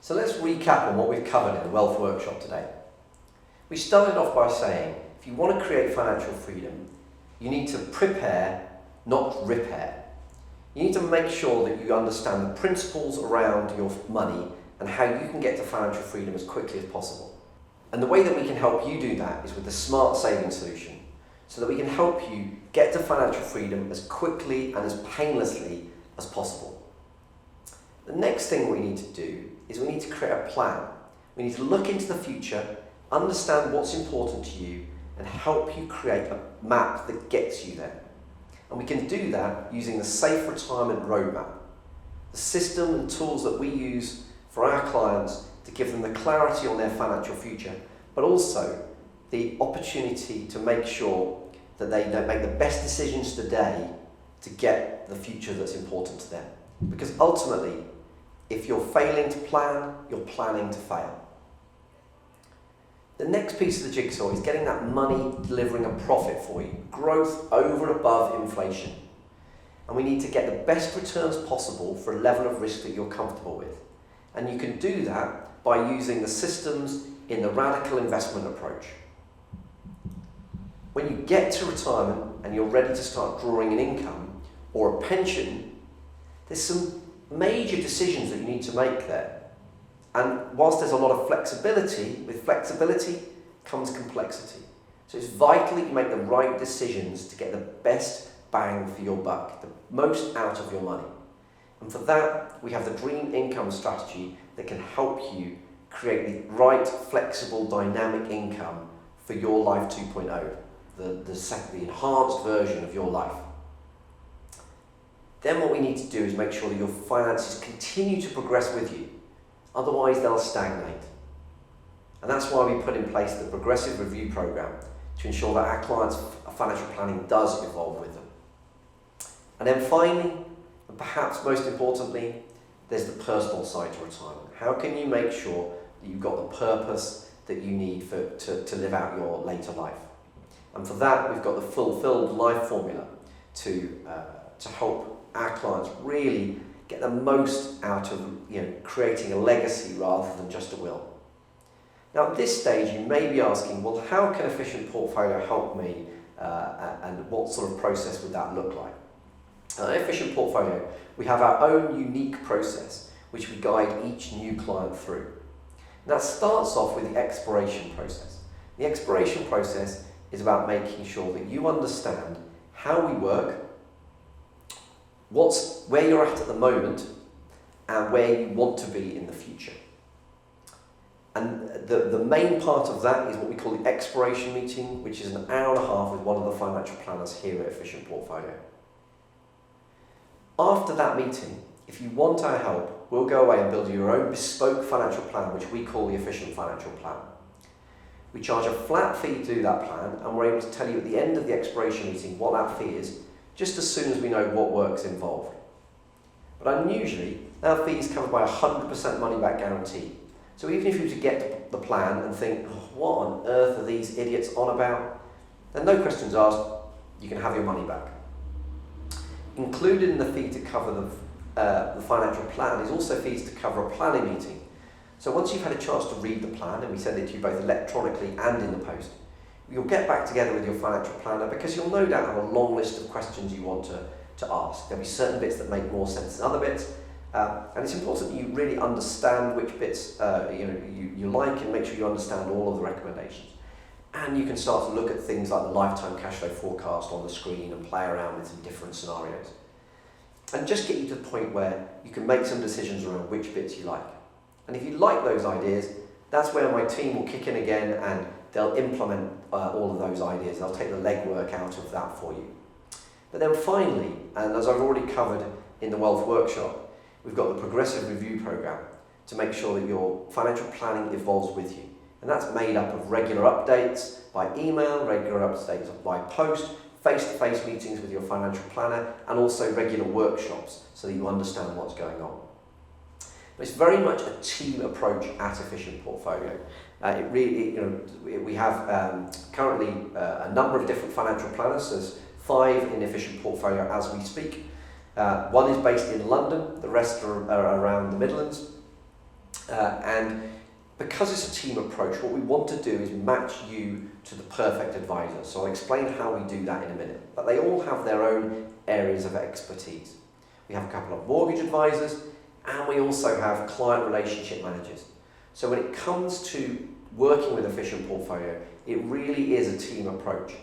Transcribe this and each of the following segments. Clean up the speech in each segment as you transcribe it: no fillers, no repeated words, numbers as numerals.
So let's recap on what we've covered in the Wealth Workshop today. We started off by saying, if you want to create financial freedom, you need to prepare, not repair. You need to make sure that you understand the principles around your money and how you can get to financial freedom as quickly as possible. And the way that we can help you do that is with the Smart Saving Solution, so that we can help you get to financial freedom as quickly and as painlessly as possible. The next thing we need to do is we need to create a plan. We need to look into the future, understand what's important to you, and help you create a map that gets you there. And we can do that using the Safe Retirement Roadmap, the system and tools that we use for our clients to give them the clarity on their financial future, but also the opportunity to make sure that they make the best decisions today to get the future that's important to them. Because ultimately, if you're failing to plan, you're planning to fail. The next piece of the jigsaw is getting that money delivering a profit for you, growth over and above inflation. And we need to get the best returns possible for a level of risk that you're comfortable with. And you can do that by using the systems in the radical investment approach. When you get to retirement and you're ready to start drawing an income or a pension, there's some major decisions that you need to make there. And whilst there's a lot of flexibility, with flexibility comes complexity. So it's vital that you make the right decisions to get the best bang for your buck, the most out of your money. And for that, we have the Dream Income Strategy that can help you create the right, flexible, dynamic income for your life 2.0, the enhanced version of your life. Then what we need to do is make sure that your finances continue to progress with you. Otherwise, they'll stagnate. And that's why we put in place the Progressive Review Program to ensure that our clients' financial planning does evolve with them. And then finally, and perhaps most importantly, there's the personal side to retirement. How can you make sure that you've got the purpose that you need to live out your later life? And for that, we've got the Fulfilled Life Formula to help our clients really get the most out of creating a legacy rather than just a will. Now at this stage you may be asking, well, how can Efficient Portfolio help me and what sort of process would that look like? At Efficient Portfolio we have our own unique process which we guide each new client through. And that starts off with the Expiration process. The Expiration process is about making sure that you understand how we work, where you're at the moment, and where you want to be in the future. And the main part of that is what we call the Expiration meeting, which is an hour and a half with one of the financial planners here at Efficient Portfolio. After that meeting, if you want our help, we'll go away and build your own bespoke financial plan, which we call the Efficient Financial Plan. We charge a flat fee to do that plan, and we're able to tell you at the end of the Expiration meeting what that fee is, just as soon as we know what work's involved. But unusually, our fee is covered by 100% money back guarantee. So even if you were to get the plan and think, oh, what on earth are these idiots on about? Then no questions asked, you can have your money back. Included in the fee to cover the financial plan is also fees to cover a planning meeting. So once you've had a chance to read the plan, and we send it to you both electronically and in the post, you'll get back together with your financial planner because you'll no doubt have a long list of questions you want to ask. There'll be certain bits that make more sense than other bits, and it's important that you really understand which bits you like and make sure you understand all of the recommendations. And you can start to look at things like the lifetime cash flow forecast on the screen and play around with some different scenarios. And just get you to the point where you can make some decisions around which bits you like. And if you like those ideas, that's where my team will kick in again and they'll implement all of those ideas. They'll take the legwork out of that for you. But then finally, and as I've already covered in the Wealth Workshop, we've got the Progressive Review Program to make sure that your financial planning evolves with you. And that's made up of regular updates by email, regular updates by post, face-to-face meetings with your financial planner, and also regular workshops so that you understand what's going on. But it's very much a team approach at Efficient Portfolio. We have currently a number of different financial planners. There's 5 in Efficient Portfolio as we speak. One is based in London, the rest are around the Midlands. And because it's a team approach, what we want to do is match you to the perfect advisor. So I'll explain how we do that in a minute. But they all have their own areas of expertise. We have a couple of mortgage advisors, and we also have client relationship managers. So when it comes to working with Efficient Portfolio, it really is a team approach.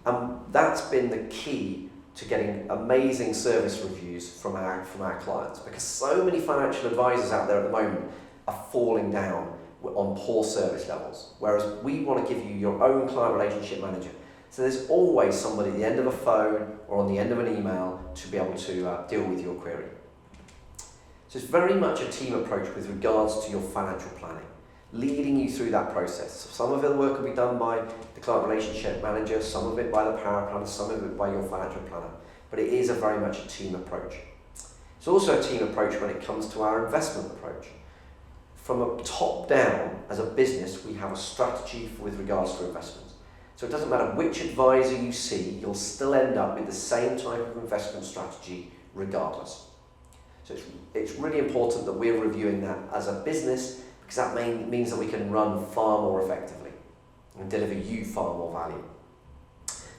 And that's been the key to getting amazing service reviews from our clients, because so many financial advisors out there at the moment are falling down on poor service levels, whereas we want to give you your own client relationship manager. So there's always somebody at the end of a phone or on the end of an email to be able to deal with your query. So it's very much a team approach with regards to your financial planning, leading you through that process. So some of the work will be done by the client relationship manager, some of it by the power planner, some of it by your financial planner, but it is very much a team approach. It's also a team approach when it comes to our investment approach. From a top down, as a business, we have a strategy with regards to investments. So it doesn't matter which advisor you see, you'll still end up with the same type of investment strategy regardless. So it's really important that we're reviewing that as a business, because that means that we can run far more effectively and deliver you far more value.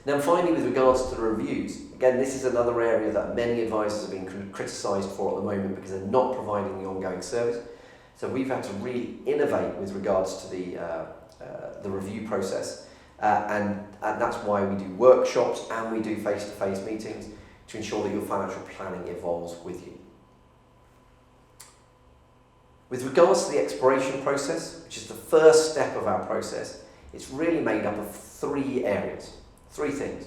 Now finally, with regards to the reviews, again, this is another area that many advisors have been criticised for at the moment because they're not providing the ongoing service. So we've had to really innovate with regards to the review process, and that's why we do workshops and we do face-to-face meetings to ensure that your financial planning evolves with you. With regards to the expiration process, which is the first step of our process, it's really made up of three areas, three things.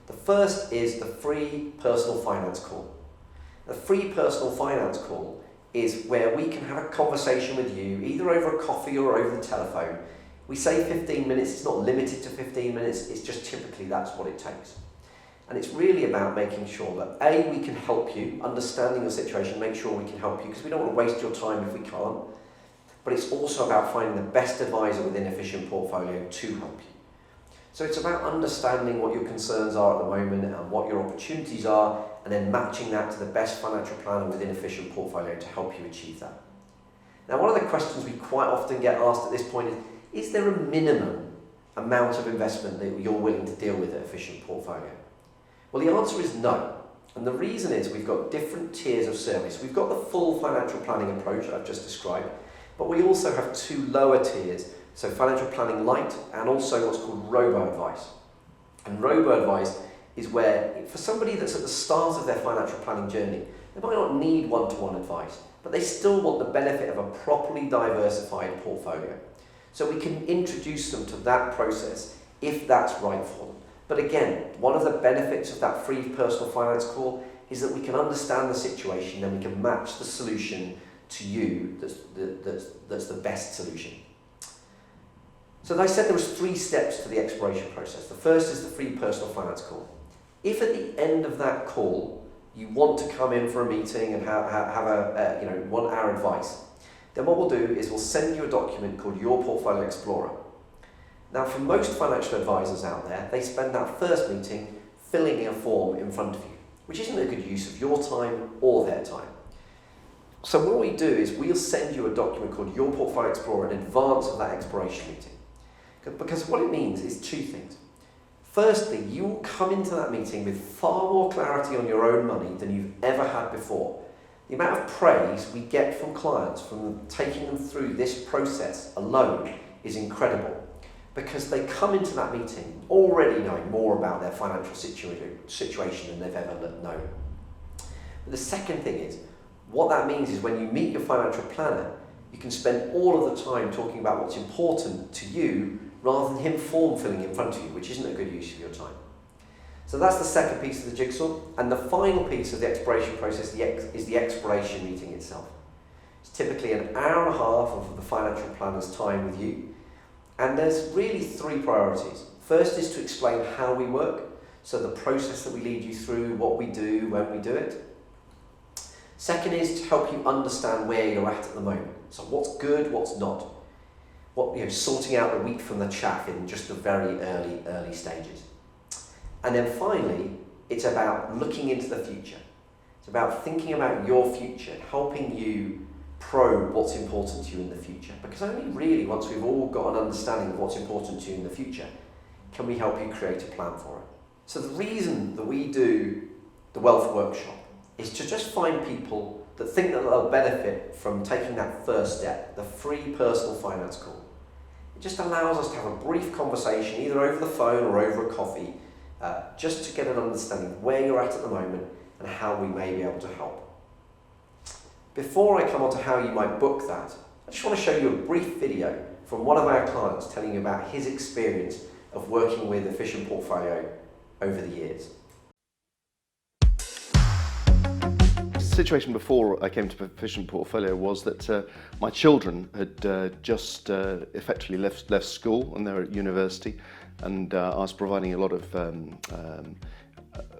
The first is the free personal finance call. The free personal finance call is where we can have a conversation with you, either over a coffee or over the telephone. We say 15 minutes, it's not limited to 15 minutes, it's just typically that's what it takes. And it's really about making sure that A, we can help you, understanding your situation, make sure we can help you, because we don't want to waste your time if we can't. But it's also about finding the best advisor within Efficient Portfolio to help you. So it's about understanding what your concerns are at the moment and what your opportunities are, and then matching that to the best financial planner within Efficient Portfolio to help you achieve that. Now, one of the questions we quite often get asked at this point is there a minimum amount of investment that you're willing to deal with at Efficient Portfolio? Well, the answer is no. And the reason is we've got different tiers of service. We've got the full financial planning approach that I've just described, but we also have two lower tiers, so financial planning light and also what's called robo-advice. And robo-advice is where, for somebody that's at the start of their financial planning journey, they might not need one-to-one advice, but they still want the benefit of a properly diversified portfolio. So we can introduce them to that process if that's right for them. But again, one of the benefits of that free personal finance call is that we can understand the situation, then we can match the solution to you that's the best solution. So as I said, there was 3 steps to the expiration process. The first is the free personal finance call. If at the end of that call you want to come in for a meeting and want our advice, then what we'll do is we'll send you a document called Your Portfolio Explorer. Now, for most financial advisors out there, they spend that first meeting filling in a form in front of you, which isn't a good use of your time or their time. So what we do is we'll send you a document called Your Portfolio Explorer in advance of that expiration meeting. Because what it means is 2 things. Firstly, you will come into that meeting with far more clarity on your own money than you've ever had before. The amount of praise we get from clients from taking them through this process alone is incredible, because they come into that meeting already knowing more about their financial situation than they've ever known. But the second thing is, what that means is when you meet your financial planner, you can spend all of the time talking about what's important to you rather than him form filling in front of you, which isn't a good use of your time. So that's the second piece of the jigsaw. And the final piece of the expiration process is the expiration meeting itself. It's typically an hour and a half of the financial planner's time with you. And there's really 3 priorities. First is to explain how we work, so the process that we lead you through, what we do, when we do it. Second is to help you understand where you're at the moment. So what's good, what's not. Sorting out the wheat from the chaff in just the very early stages. And then finally, it's about looking into the future. It's about thinking about your future, helping you probe what's important to you in the future, because only really once we've all got an understanding of what's important to you in the future can we help you create a plan for it. So the reason that we do the Wealth Workshop is to just find people that think that they'll benefit from taking that first step, the free personal finance call. It just allows us to have a brief conversation, either over the phone or over a coffee, just to get an understanding of where you're at the moment and how we may be able to help. Before I come on to how you might book that, I just want to show you a brief video from one of our clients telling you about his experience of working with Efficient Portfolio over the years. The situation before I came to Efficient Portfolio was that my children had just effectively left school and they were at university, and I was providing a lot of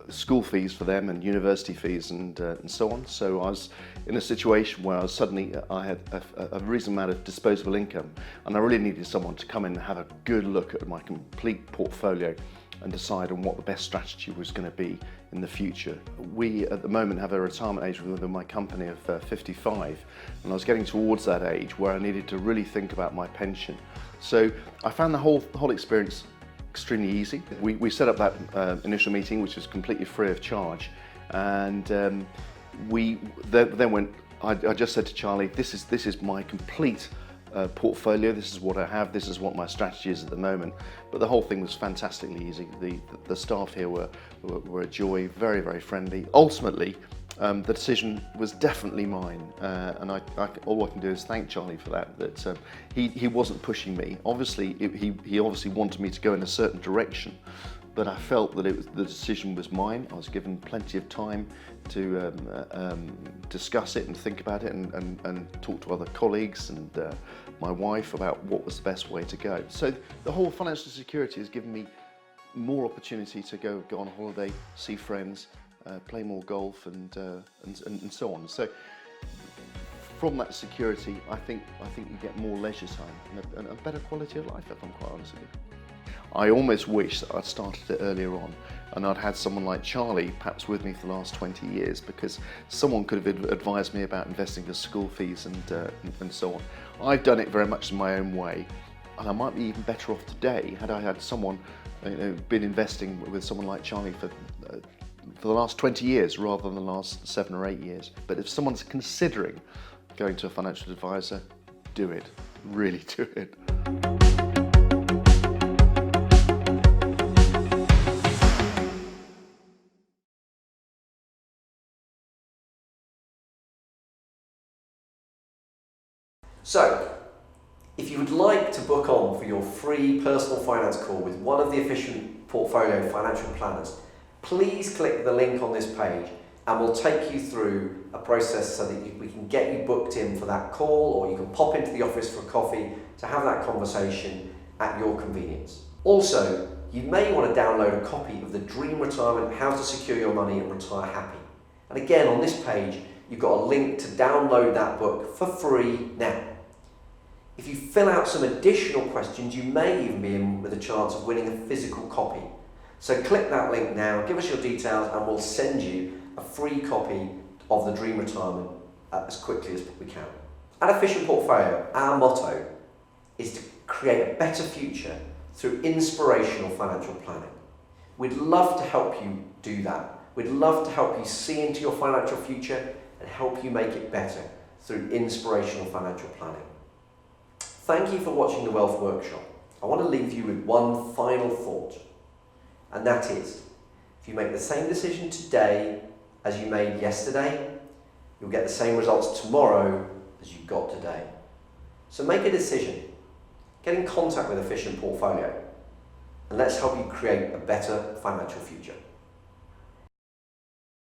school fees for them and university fees and so on. So I was in a situation where I had a reasonable amount of disposable income, and I really needed someone to come in and have a good look at my complete portfolio and decide on what the best strategy was going to be in the future. We at the moment have a retirement age within my company of 55, and I was getting towards that age where I needed to really think about my pension. So I found the whole experience extremely easy. We set up that initial meeting, which was completely free of charge, and we then went. I just said to Charlie, "This is my complete portfolio. This is what I have. This is what my strategy is at the moment." But the whole thing was fantastically easy. The staff here were a joy, very, very friendly. Ultimately, the decision was definitely mine, and all I can do is thank Charlie for that. That he wasn't pushing me. Obviously, he obviously wanted me to go in a certain direction, but I felt that the decision was mine. I was given plenty of time to discuss it and think about it, and talk to other colleagues and my wife about what was the best way to go. So the whole financial security has given me more opportunity to go on holiday, see friends, play more golf, and so on. So from that security, I think you get more leisure time and a better quality of life, if I'm quite honest with you. I almost wish that I'd started it earlier on and I'd had someone like Charlie perhaps with me for the last 20 years, because someone could have advised me about investing for school fees and so on. I've done it very much in my own way, and I might be even better off today had I had someone, been investing with someone like Charlie for the last 20 years rather than the last 7 or 8 years. But if someone's considering going to a financial advisor, do it. Really do it. So, if you would like to book on for your free personal finance call with one of the Efficient Portfolio financial planners, please click the link on this page and we'll take you through a process so that we can get you booked in for that call, or you can pop into the office for a coffee to have that conversation at your convenience. Also, you may want to download a copy of the Dream Retirement: How to Secure Your Money and Retire Happy. And again, on this page, you've got a link to download that book for free now. If you fill out some additional questions, you may even be in with a chance of winning a physical copy. So click that link now, give us your details, and we'll send you a free copy of the Dream Retirement as quickly as we can. At Efficient Portfolio, our motto is to create a better future through inspirational financial planning. We'd love to help you do that. We'd love to help you see into your financial future and help you make it better through inspirational financial planning. Thank you for watching the Wealth Workshop. I want to leave you with one final thought, and that is, if you make the same decision today as you made yesterday, you'll get the same results tomorrow as you got today. So make a decision, get in contact with Efficient Portfolio, and let's help you create a better financial future.